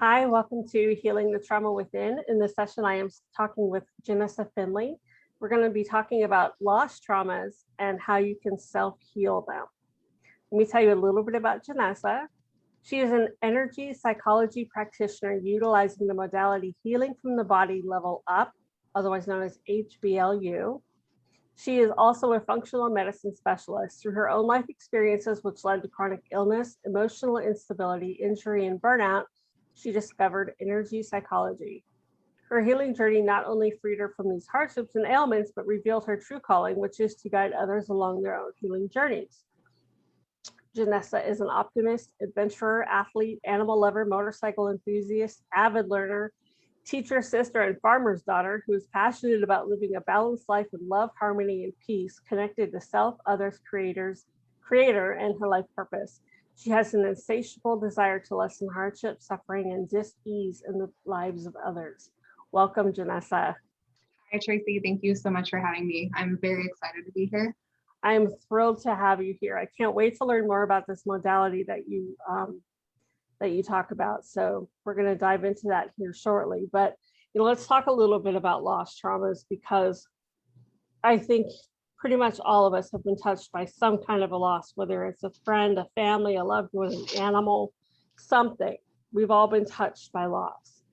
Hi, welcome to Healing the Trauma Within. In this session, I am talking with Janessa Finley. We're going to be talking about lost traumas and how you can self-heal them. Let me tell you a little bit about Janessa. She is an energy psychology practitioner utilizing the modality Healing from the Body Level Up, otherwise known as HBLU. She is also a functional medicine specialist. Through her own life experiences, which led to chronic illness, emotional instability, injury, and burnout, she discovered energy psychology. Her healing journey not only freed her from these hardships and ailments, but revealed her true calling, which is to guide others along their own healing journeys. Janessa is an optimist, adventurer, athlete, animal lover, motorcycle enthusiast, avid learner, teacher, sister, and farmer's daughter who is passionate about living a balanced life with love, harmony, and peace, connected to self, others, creator, and her life purpose. She has an insatiable desire to lessen hardship, suffering, and dis-ease in the lives of others. Welcome, Janessa. Hi, Tracy. Thank you so much for having me. I'm very excited to be here. I'm thrilled to have you here. I can't wait to learn more about this modality that you talk about. So we're going to dive into that here shortly. But let's talk a little bit about lost traumas, because I think pretty much all of us have been touched by some kind of a loss, whether it's a friend, a family, a loved one, an animal, something. We've all been touched by loss.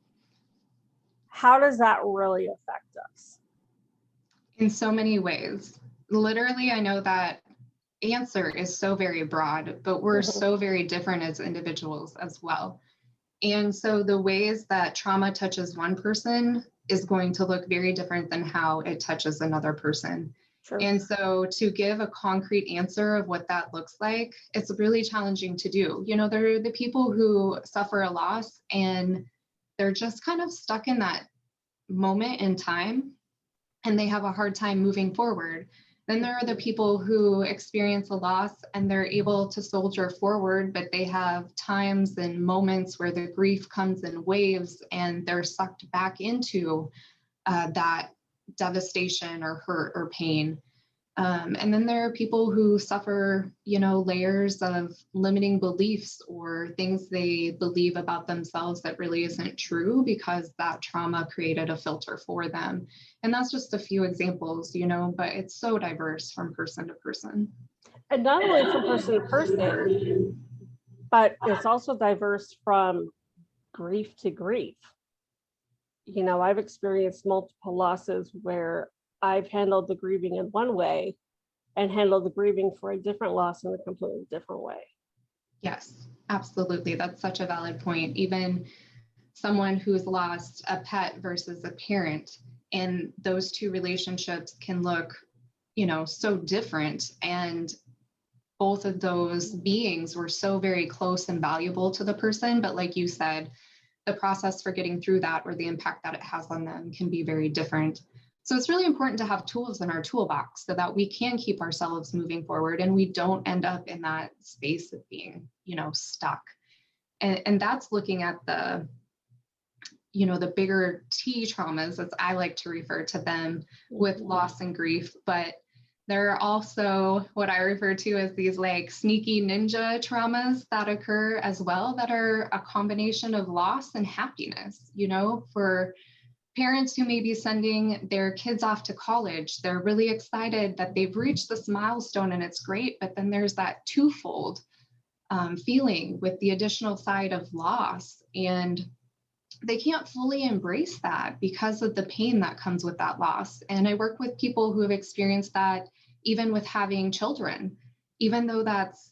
How does that really affect us? In so many ways. Literally, I know that answer is so very broad, but we're so very different as individuals as well. And so the ways that trauma touches one person is going to look very different than how it touches another person. True. And so to give a concrete answer of what that looks like, it's really challenging to do. There are the people who suffer a loss and they're just kind of stuck in that moment in time and they have a hard time moving forward. Then there are the people who experience a loss and they're able to soldier forward, but they have times and moments where the grief comes in waves and they're sucked back into that devastation or hurt or pain. And then there are people who suffer, layers of limiting beliefs or things they believe about themselves that really isn't true because that trauma created a filter for them. And that's just a few examples, but it's so diverse from person to person. And not only from person to person, but it's also diverse from grief to grief. I've experienced multiple losses where I've handled the grieving in one way and handled the grieving for a different loss in a completely different way. Yes, absolutely. That's such a valid point. Even someone who's lost a pet versus a parent, and those two relationships can look, so different. And both of those beings were so very close and valuable to the person. But like you said, the process for getting through that or the impact that it has on them can be very different. So it's really important to have tools in our toolbox so that we can keep ourselves moving forward and we don't end up in that space of being, stuck. And that's looking at the bigger T traumas, as I like to refer to them, with loss and grief. But there are also what I refer to as these like sneaky ninja traumas that occur as well, that are a combination of loss and happiness. For parents who may be sending their kids off to college, they're really excited that they've reached this milestone and it's great, but then there's that twofold feeling with the additional side of loss, and they can't fully embrace that because of the pain that comes with that loss. And I work with people who have experienced that even with having children, even though that's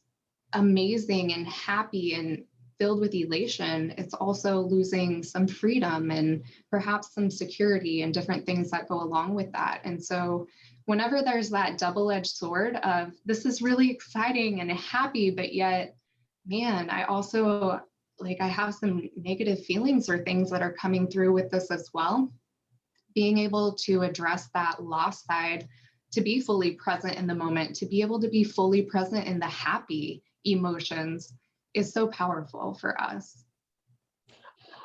amazing and happy and filled with elation, it's also losing some freedom and perhaps some security and different things that go along with that. And so whenever there's that double-edged sword of this is really exciting and happy, but yet, man, I also I have some negative feelings or things that are coming through with this as well. Being able to address that loss side, to be fully present in the moment, to be able to be fully present in the happy emotions is so powerful for us.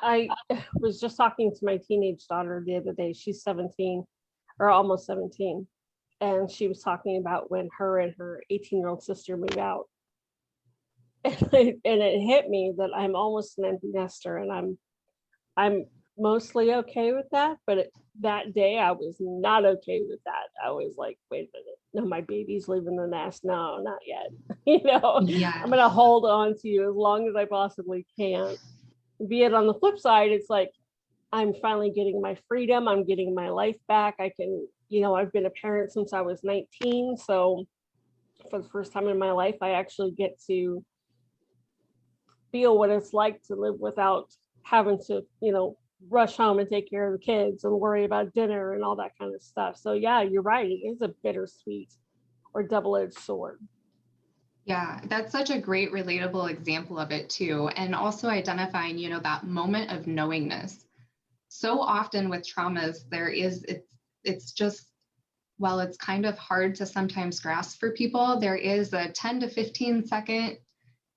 I was just talking to my teenage daughter the other day. She's 17 or almost 17. And she was talking about when her and her 18-year-old sister moved out. And it hit me that I'm almost an empty nester and I'm I'm mostly okay with that, but that day I was not okay with that. I was like, wait a minute, no, my baby's leaving the nest. No, not yet. Yeah. I'm gonna hold on to you as long as I possibly can. Be it on the flip side, it's like I'm finally getting my freedom. I'm getting my life back. I can, I've been a parent since I was 19. So for the first time in my life, I actually get to feel what it's like to live without having to, rush home and take care of the kids and worry about dinner and all that kind of stuff. So yeah, you're right. It is a bittersweet or double-edged sword. Yeah, that's such a great relatable example of it too. And also identifying, that moment of knowingness. So often with traumas, it's just, while it's kind of hard to sometimes grasp for people, there is a 10 to 15 second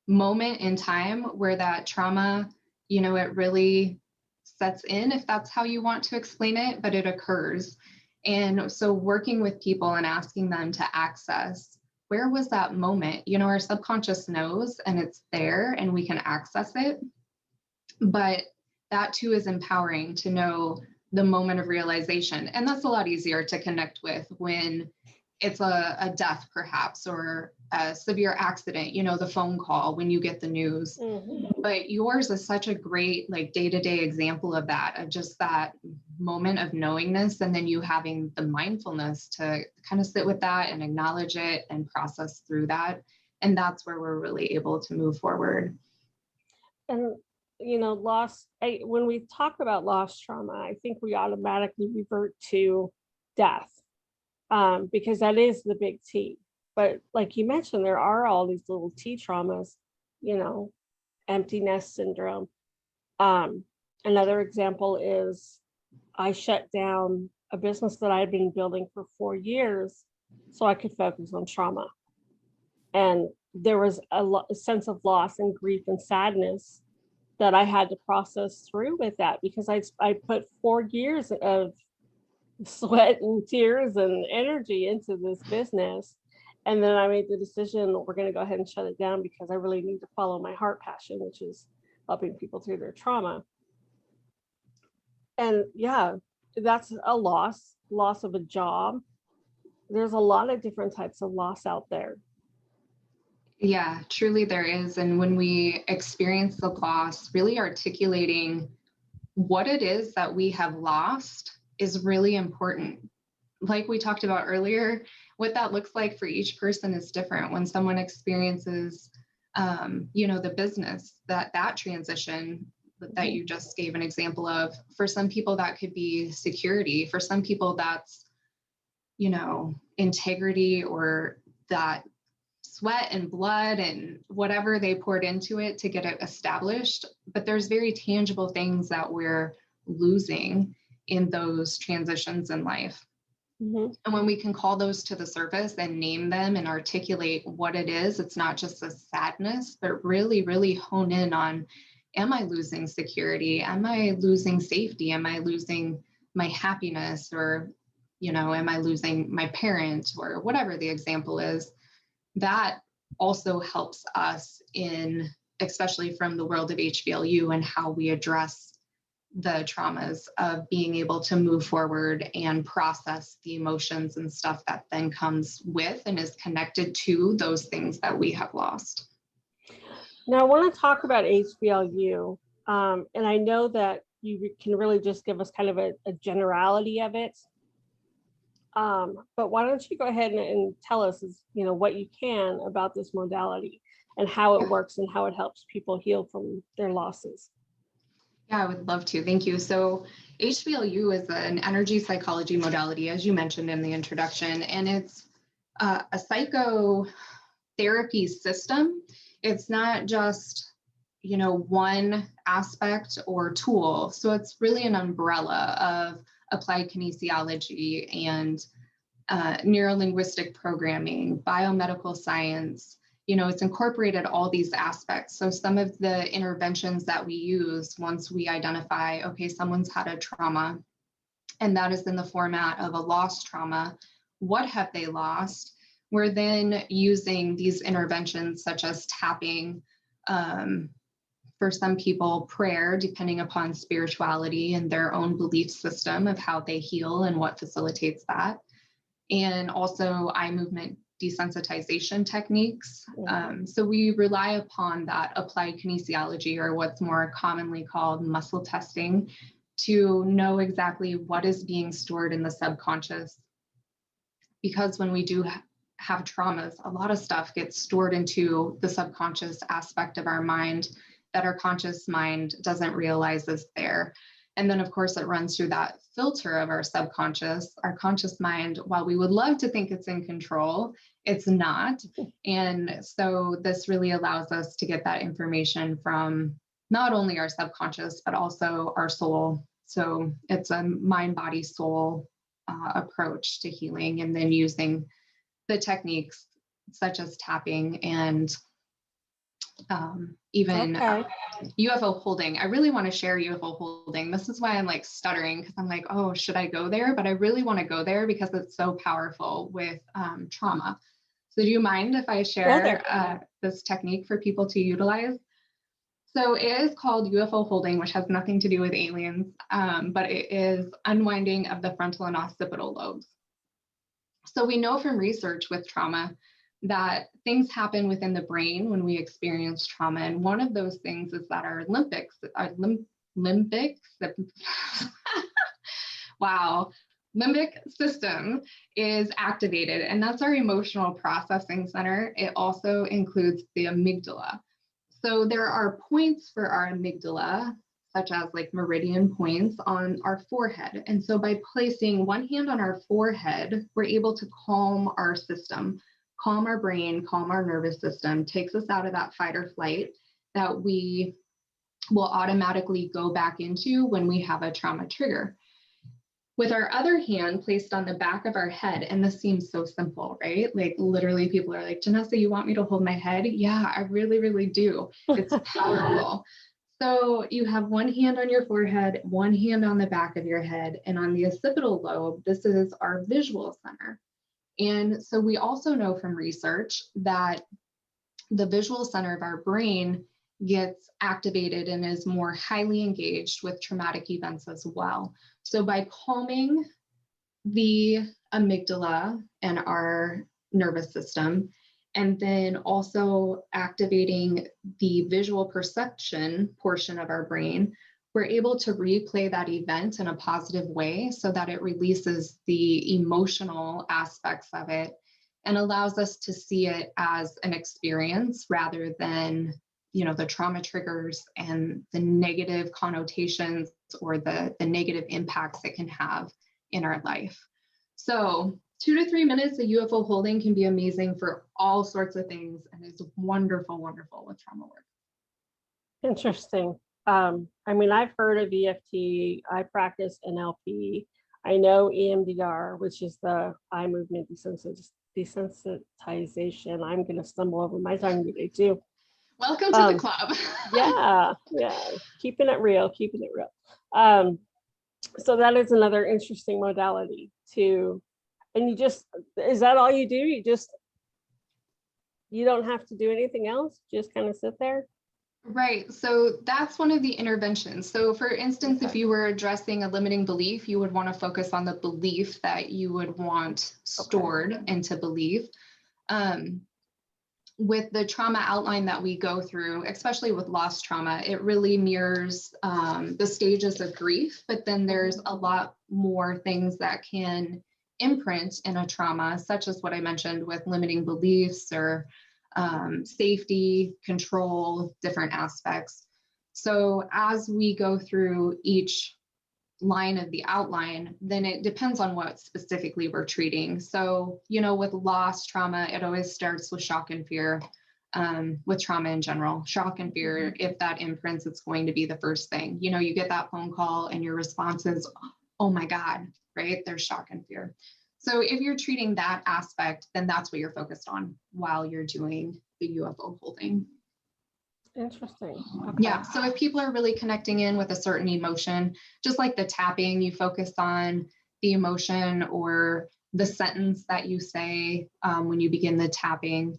moment in time where that trauma, it really sets in, if that's how you want to explain it, but it occurs. And so working with people and asking them to access, where was that moment? Our subconscious knows and it's there and we can access it. But that too is empowering to know the moment of realization. And that's a lot easier to connect with when it's a death perhaps, or a severe accident, the phone call when you get the news. Mm-hmm. But yours is such a great like day-to-day example of that, of just that moment of knowingness, and then you having the mindfulness to kind of sit with that and acknowledge it and process through that. And that's where we're really able to move forward. And when we talk about loss trauma, I think we automatically revert to death, because that is the big T. But like you mentioned, there are all these little T traumas, empty nest syndrome. Another example is I shut down a business that I had been building for 4 years so I could focus on trauma. And there was a sense of loss and grief and sadness that I had to process through with that, because I put 4 years of sweat and tears and energy into this business. And then I made the decision, we're going to go ahead and shut it down because I really need to follow my heart passion, which is helping people through their trauma. And yeah, that's a loss of a job. There's a lot of different types of loss out there. Yeah, truly there is. And when we experience the loss, really articulating what it is that we have lost is really important. Like we talked about earlier, what that looks like for each person is different. When someone experiences, the business, that transition that you just gave an example of, for some people that could be security. For some people that's, integrity, or that sweat and blood and whatever they poured into it to get it established. But there's very tangible things that we're losing in those transitions in life. Mm-hmm. And when we can call those to the surface and name them and articulate what it is, it's not just a sadness, but really, really hone in on, am I losing security? Am I losing safety? Am I losing my happiness? Or, am I losing my parent, or whatever the example is? That also helps us in, especially from the world of HBLU, and how we address the traumas of being able to move forward and process the emotions and stuff that then comes with and is connected to those things that we have lost. Now, I want to talk about HBLU, and I know that you can really just give us kind of a generality of it. But why don't you go ahead and tell us, what you can about this modality and how it works and how it helps people heal from their losses. Yeah, I would love to. Thank you. So HBLU is an energy psychology modality, as you mentioned in the introduction, and it's a psychotherapy system. It's not just, one aspect or tool. So it's really an umbrella of applied kinesiology and neurolinguistic programming, biomedical science. It's incorporated all these aspects. So some of the interventions that we use once we identify, okay, someone's had a trauma, and that is in the format of a lost trauma. What have they lost? We're then using these interventions such as tapping, For some people, prayer, depending upon spirituality and their own belief system of how they heal and what facilitates that. And also eye movement desensitization techniques. So we rely upon that applied kinesiology, or what's more commonly called muscle testing, to know exactly what is being stored in the subconscious. Because when we do have traumas, a lot of stuff gets stored into the subconscious aspect of our mind that our conscious mind doesn't realize is there. And then, of course, it runs through that filter of our subconscious. Our conscious mind, while we would love to think it's in control, it's not. And so this really allows us to get that information from not only our subconscious, but also our soul. So it's a mind, body, soul approach to healing, and then using the techniques such as tapping and even UFO holding. I really want to share UFO holding. This is why I'm like stuttering, because I'm like, oh, should I go there? But I really want to go there because it's so powerful with trauma. So do you mind if I share this technique for people to utilize? So it is called UFO holding, which has nothing to do with aliens, but it is unwinding of the frontal and occipital lobes. So we know from research with trauma that things happen within the brain when we experience trauma. And one of those things is that our limbic system is activated, and that's our emotional processing center. It also includes the amygdala. So there are points for our amygdala, such as like meridian points on our forehead. And so by placing one hand on our forehead, we're able to calm our system, calm our brain, calm our nervous system, takes us out of that fight or flight that we will automatically go back into when we have a trauma trigger. With our other hand placed on the back of our head, and this seems so simple, right? Like literally people are like, Janessa, you want me to hold my head? Yeah, I really, really do. It's powerful. So you have one hand on your forehead, one hand on the back of your head, and on the occipital lobe, this is our visual center. And so we also know from research that the visual center of our brain gets activated and is more highly engaged with traumatic events as well. So by calming the amygdala and our nervous system, and then also activating the visual perception portion of our brain, we're able to replay that event in a positive way so that it releases the emotional aspects of it and allows us to see it as an experience rather than, you know, the trauma triggers and the negative connotations or the negative impacts it can have in our life. So 2 to 3 minutes of UFO holding can be amazing for all sorts of things, and it's wonderful, wonderful with trauma work. Interesting. I mean, I've heard of EFT. I practice NLP. I know EMDR, which is the eye movement desensitization. I'm going to stumble over my tongue today too. Welcome to the club. yeah, keeping it real. So that is another interesting modality too. And you just, is that all you do? You don't have to do anything else, just kind of sit there? Right. So that's one of the interventions. So for instance, if you were addressing a limiting belief, you would want to focus on the belief that you would want stored into belief. With the trauma outline that we go through, especially with loss trauma, it really mirrors the stages of grief, but then there's a lot more things that can imprint in a trauma, such as what I mentioned with limiting beliefs or safety, control, different aspects. So as we go through each line of the outline, then it depends on what specifically we're treating. So, you know, with loss trauma, it always starts with shock and fear. With trauma in general, shock and fear, if that imprints, it's going to be the first thing. You know, you get that phone call and your response is, oh my God, right? There's shock and fear. So if you're treating that aspect, then that's what you're focused on while you're doing the UFO holding. Interesting. Okay. Yeah. So if people are really connecting in with a certain emotion, just like the tapping, you focus on the emotion or the sentence that you say when you begin the tapping.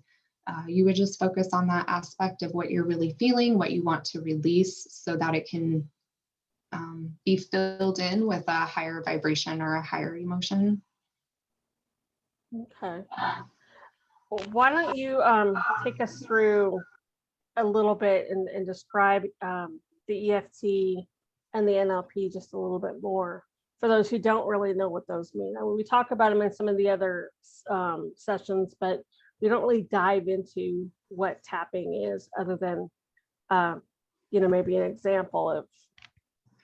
you would just focus on that aspect of what you're really feeling, what you want to release, so that it can be filled in with a higher vibration or a higher emotion. Okay. Well, why don't you take us through a little bit and describe the EFT and the NLP just a little bit more for those who don't really know what those mean. I mean, we talk about them in some of the other sessions, but we don't really dive into what tapping is, other than maybe an example of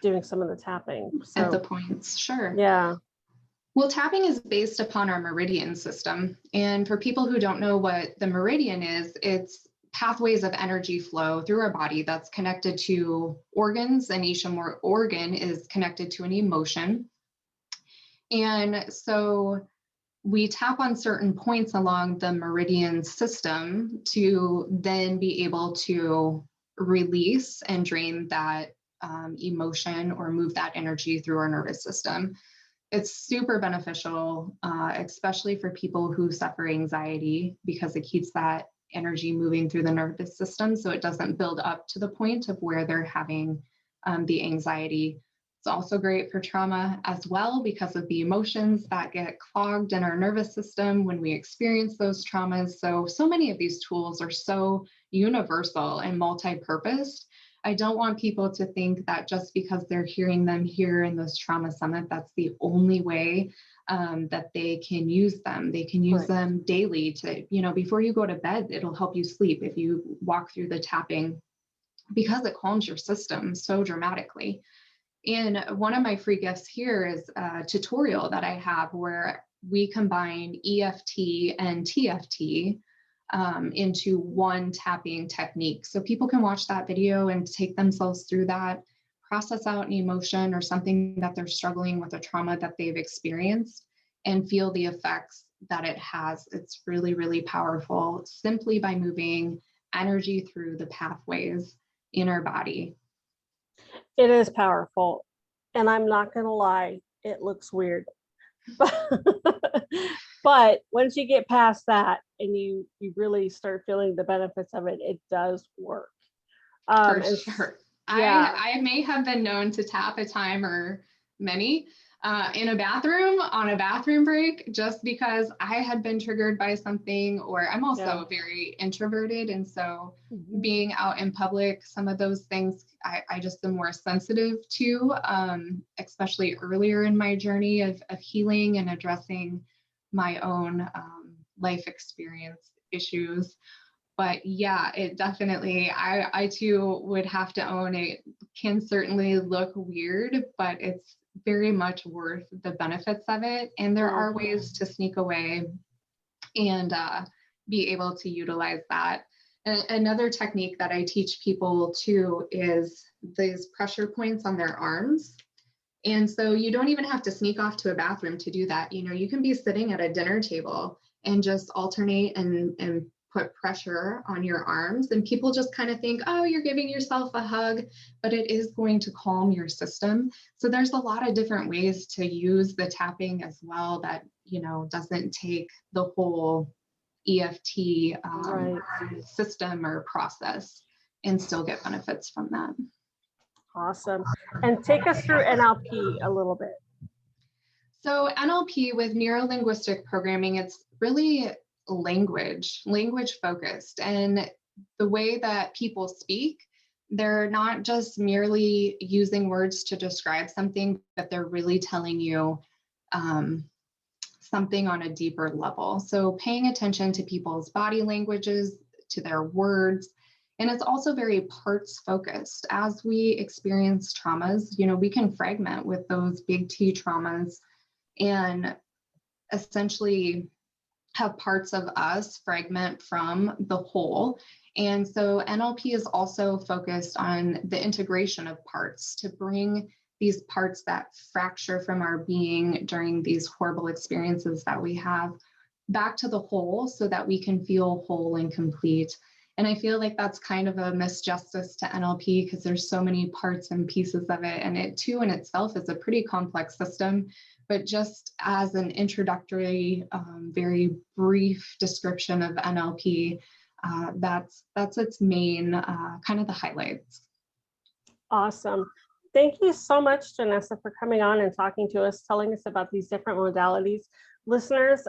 doing some of the tapping. So, At the points, sure. Yeah. Well, tapping is based upon our meridian system. And for people who don't know what the meridian is, it's pathways of energy flow through our body that's connected to organs, and each organ is connected to an emotion. And so we tap on certain points along the meridian system to then be able to release and drain that emotion or move that energy through our nervous system. It's super beneficial, especially for people who suffer anxiety, because it keeps that energy moving through the nervous system so it doesn't build up to the point of where they're having the anxiety. It's also great for trauma as well, because of the emotions that get clogged in our nervous system when we experience those traumas. So many of these tools are so universal and multi-purpose. I don't want people to think that just because they're hearing them here in this trauma summit, that's the only way that they can use them. They can use them daily to, before you go to bed, it'll help you sleep if you walk through the tapping, because it calms your system so dramatically. And one of my free gifts here is a tutorial that I have where we combine EFT and TFT into one tapping technique. So people can watch that video and take themselves through that, process out an emotion or something that they're struggling with, a trauma that they've experienced, and feel the effects that it has. It's really, really powerful, simply by moving energy through the pathways in our body. It is powerful. And I'm not going to lie, it looks weird. But once you get past that and you really start feeling the benefits of it, it does work. For sure. Yeah. I may have been known to tap a time or many in a bathroom on a bathroom break, just because I had been triggered by something, or I'm also very introverted. And so being out in public, some of those things I just am more sensitive to, especially earlier in my journey of healing and addressing my own life experience issues. But yeah, it definitely, I too would have to own it can certainly look weird, but it's very much worth the benefits of it. And there are ways to sneak away and be able to utilize that. And another technique that I teach people too is these pressure points on their arms. And so you don't even have to sneak off to a bathroom to do that. You can be sitting at a dinner table and just alternate and put pressure on your arms, and people just kind of think, oh, you're giving yourself a hug, but it is going to calm your system. So there's a lot of different ways to use the tapping as well that, doesn't take the whole EFT system or process, and still get benefits from that. Awesome. And take us through NLP a little bit. So NLP, with neuro-linguistic programming, it's really language focused, and the way that people speak, they're not just merely using words to describe something, but they're really telling you something on a deeper level. So paying attention to people's body languages, to their words. And it's also very parts focused. As we experience traumas, we can fragment with those big T traumas and essentially have parts of us fragment from the whole. And so NLP is also focused on the integration of parts to bring these parts that fracture from our being during these horrible experiences that we have back to the whole, so that we can feel whole and complete. And I feel like that's kind of a misjustice to NLP, because there's so many parts and pieces of it, and it too in itself is a pretty complex system. But just as an introductory, very brief description of NLP, That's its main kind of the highlights. Awesome. Thank you so much, Janessa, for coming on and talking to us, telling us about these different modalities. Listeners,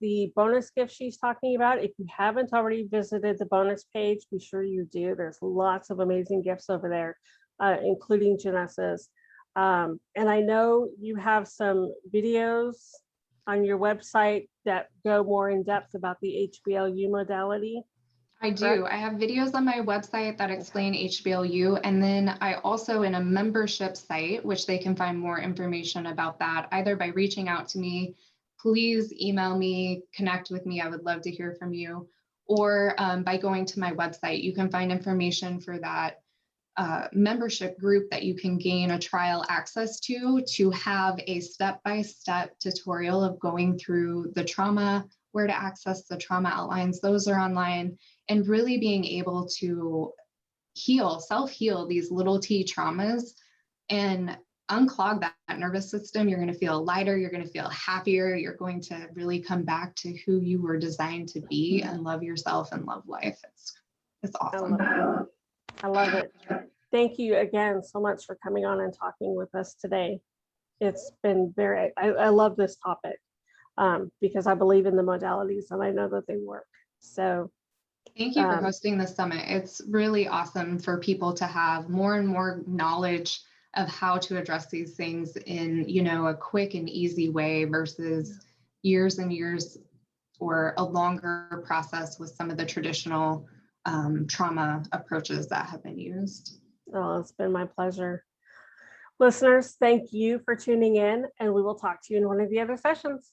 the bonus gift she's talking about, if you haven't already visited the bonus page, be sure you do. There's lots of amazing gifts over there, including Janessa's. And I know you have some videos on your website that go more in depth about the HBLU modality. I do. I have videos on my website that explain HBLU. And then I also in a membership site, which they can find more information about that, either by reaching out to me, please email me, connect with me. I would love to hear from you. Or by going to my website, you can find information for that membership group that you can gain a trial access to have a step-by-step tutorial of going through the trauma, where to access the trauma outlines. Those are online, and really being able to self-heal these little t traumas and unclog that nervous system. You're going to feel lighter, you're going to feel happier, you're going to really come back to who you were designed to be and love yourself and love life. It's awesome. I love it. Thank you again so much for coming on and talking with us today. It's been I love this topic because I believe in the modalities and I know that they work. So thank you for hosting this summit. It's really awesome for people to have more and more knowledge of how to address these things in, a quick and easy way versus years and years or a longer process with some of the traditional trauma approaches that have been used. Oh, it's been my pleasure. Listeners, thank you for tuning in, and we will talk to you in one of the other sessions.